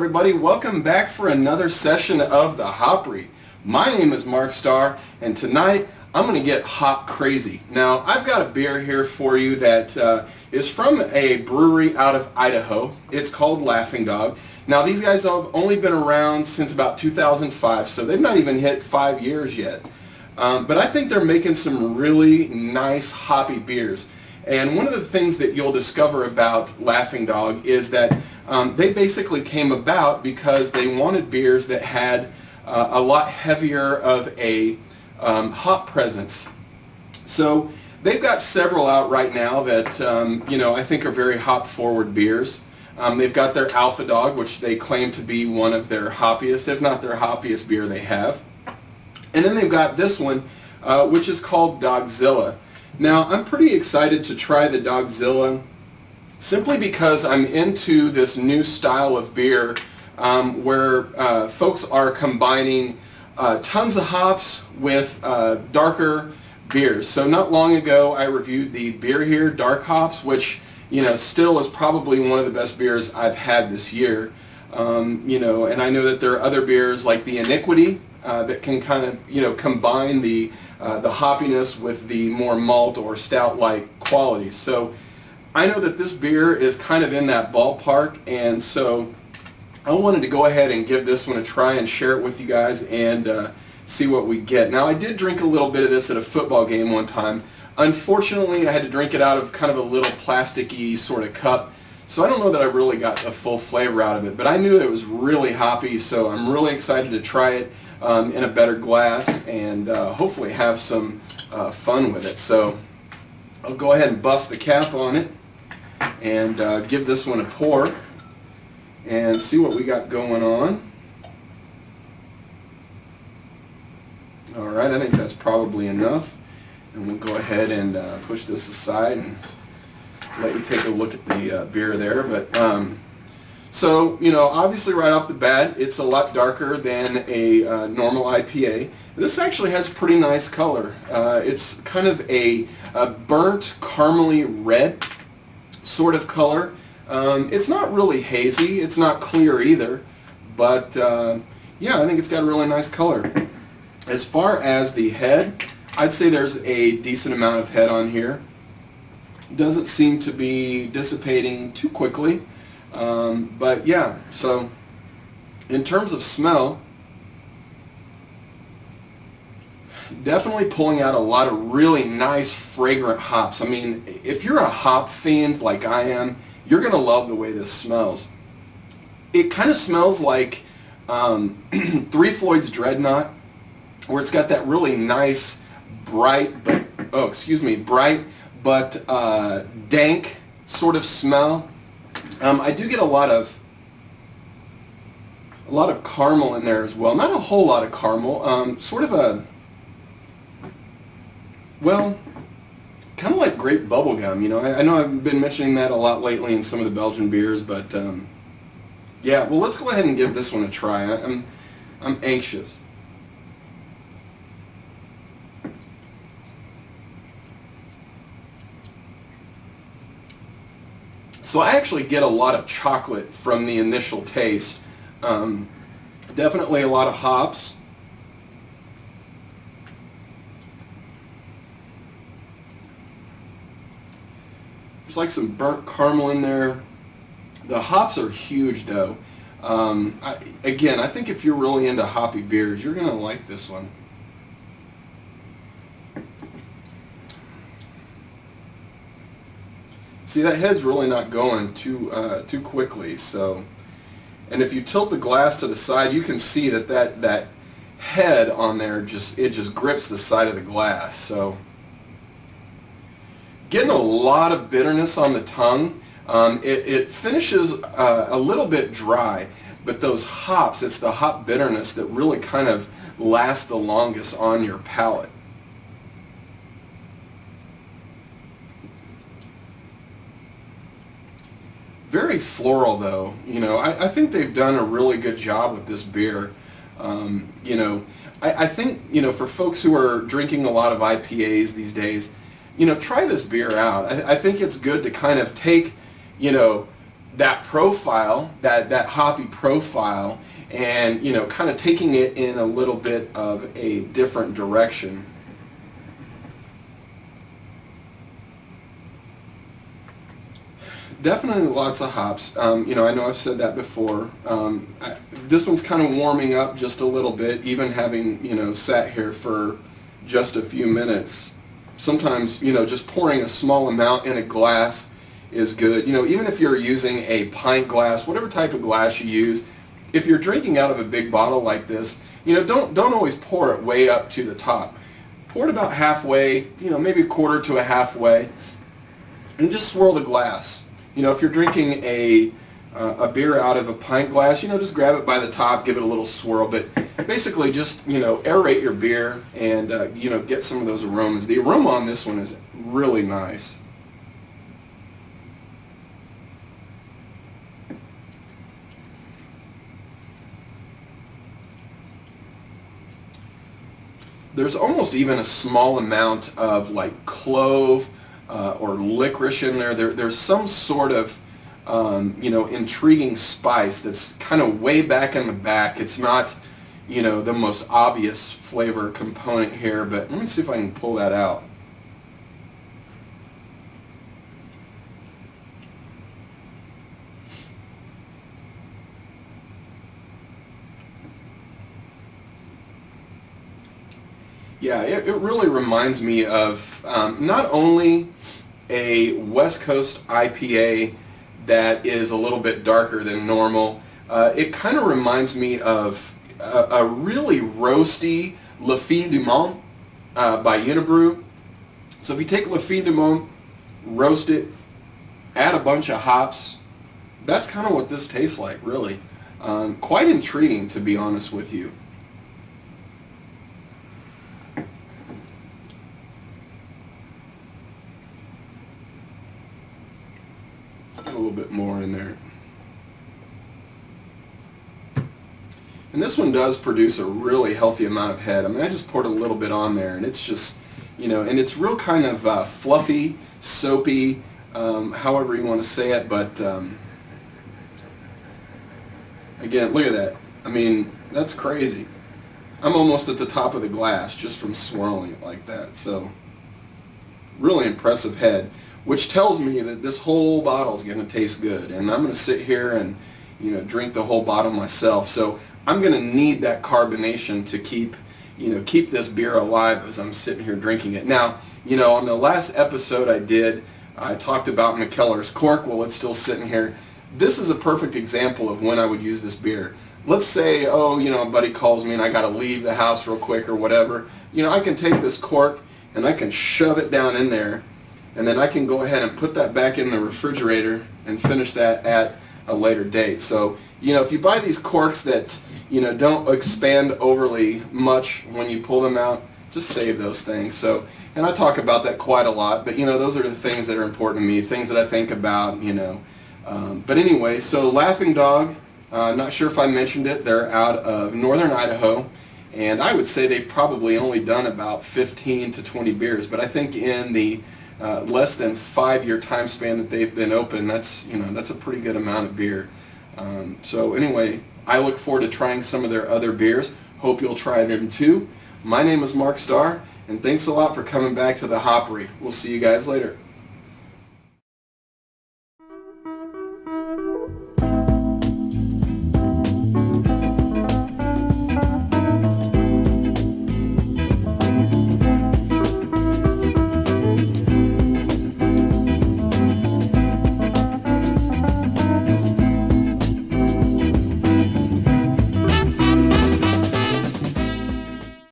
everybody. Welcome back for another session of the Hopry. My name is Mark Starr, and tonight I'm going to get hop crazy. Now, I've got a beer here for you that is from a brewery out of Idaho. It's called Laughing Dog. Now, these guys have only been around since about 2005, so they've not even hit 5 years yet. But I think they're making some really nice hoppy beers. And one of the things that you'll discover about Laughing Dog is that they basically came about because they wanted beers that had a lot heavier of a hop presence. So they've got several out right now that I think are very hop forward beers. They've got their Alpha Dog, which they claim to be one of their hoppiest, if not their hoppiest beer they have. And then they've got this one, which is called Dogzilla. Now, I'm pretty excited to try the Dogzilla simply because I'm into this new style of beer where folks are combining tons of hops with darker beers. So not long ago I reviewed the Beer Here Dark Hops, which still is probably one of the best beers I've had this year. And I know that there are other beers like the Iniquity that can kind of combine the hoppiness with the more malt or stout-like qualities. So I know that this beer is kind of in that ballpark, and so I wanted to go ahead and give this one a try and share it with you guys and see what we get. Now, I did drink a little bit of this at a football game one time. Unfortunately, I had to drink it out of kind of a little plasticky sort of cup, so I don't know that I really got the full flavor out of it, but I knew it was really hoppy, so I'm really excited to try it in a better glass and hopefully have some fun with it. So I'll go ahead and bust the cap on it and give this one a pour and see what we got going on. Alright, I think that's probably enough, and we'll go ahead and push this aside and let you take a look at the beer there. But so, obviously right off the bat, it's a lot darker than a normal IPA. This actually has a pretty nice color. It's kind of a burnt, caramely red sort of color. It's not really hazy. It's not clear either. But, yeah, I think it's got a really nice color. As far as the head, I'd say there's a decent amount of head on here. Doesn't seem to be dissipating too quickly. But yeah, so in terms of smell, definitely pulling out a lot of really nice fragrant hops. I mean, if you're a hop fiend like I am, you're going to love the way this smells. It kind of smells like 3 Floyd's Dreadnought, where it's got that really nice bright but dank sort of smell. I do get a lot of caramel in there as well. Not a whole lot of caramel. Sort of a, well, kind of like grape bubble gum. I know I've been mentioning that a lot lately in some of the Belgian beers, but yeah. Well, let's go ahead and give this one a try. I'm anxious. So I actually get a lot of chocolate from the initial taste. Definitely a lot of hops. There's like some burnt caramel in there. The hops are huge though. Again, I think if you're really into hoppy beers, you're going to like this one. See, that head's really not going too quickly. So, and if you tilt the glass to the side, you can see that head on there just grips the side of the glass. So, getting a lot of bitterness on the tongue. It finishes a little bit dry, but those hops, it's the hop bitterness that really kind of lasts the longest on your palate. Very floral though. I think they've done a really good job with this beer. I think, for folks who are drinking a lot of IPAs these days, try this beer out. I think it's good to kind of take, that profile, that hoppy profile, and kind of taking it in a little bit of a different direction. Definitely lots of hops. I know I've said that before. This one's kind of warming up just a little bit, even having sat here for just a few minutes. Sometimes just pouring a small amount in a glass is good. Even if you're using a pint glass, whatever type of glass you use, if you're drinking out of a big bottle like this, don't always pour it way up to the top. Pour it about halfway, maybe a quarter to a halfway, and just swirl the glass. If you're drinking a beer out of a pint glass, just grab it by the top, give it a little swirl, but basically just, aerate your beer and, get some of those aromas. The aroma on this one is really nice. There's almost even a small amount of like clove or licorice in there. There's some sort of intriguing spice that's kind of way back in the back. It's not the most obvious flavor component here, but let me see if I can pull that out. Yeah, it really reminds me of not only a West Coast IPA that is a little bit darker than normal, it kind of reminds me of a really roasty Le Fin du Monde by Unibrew. So if you take Le Fin du Monde, roast it, add a bunch of hops, that's kind of what this tastes like, really. Quite intriguing, to be honest with you. Let's get a little bit more in there. And this one does produce a really healthy amount of head. I mean, I just poured a little bit on there, and it's just, and it's real kind of fluffy, soapy, however you want to say it, but again, look at that. I mean, that's crazy. I'm almost at the top of the glass just from swirling it like that. So, really impressive head, which tells me that this whole bottle is going to taste good. And I'm going to sit here and, drink the whole bottle myself. So I'm going to need that carbonation to keep this beer alive as I'm sitting here drinking it. Now, on the last episode I talked about Mikkeller's cork. Well, it's still sitting here. This is a perfect example of when I would use this beer. Let's say, a buddy calls me and I got to leave the house real quick or whatever. I can take this cork and I can shove it down in there, and then I can go ahead and put that back in the refrigerator and finish that at a later date. So, if you buy these corks that, don't expand overly much when you pull them out, just save those things. So, and I talk about that quite a lot, but, those are the things that are important to me, things that I think about, But anyway, so Laughing Dog, not sure if I mentioned it, they're out of northern Idaho. And I would say they've probably only done about 15 to 20 beers, but I think in the less than 5-year time span that they've been open, that's a pretty good amount of beer. So anyway, I look forward to trying some of their other beers. Hope you'll try them too. My name is Mark Starr, and thanks a lot for coming back to the Hopry. We'll see you guys later.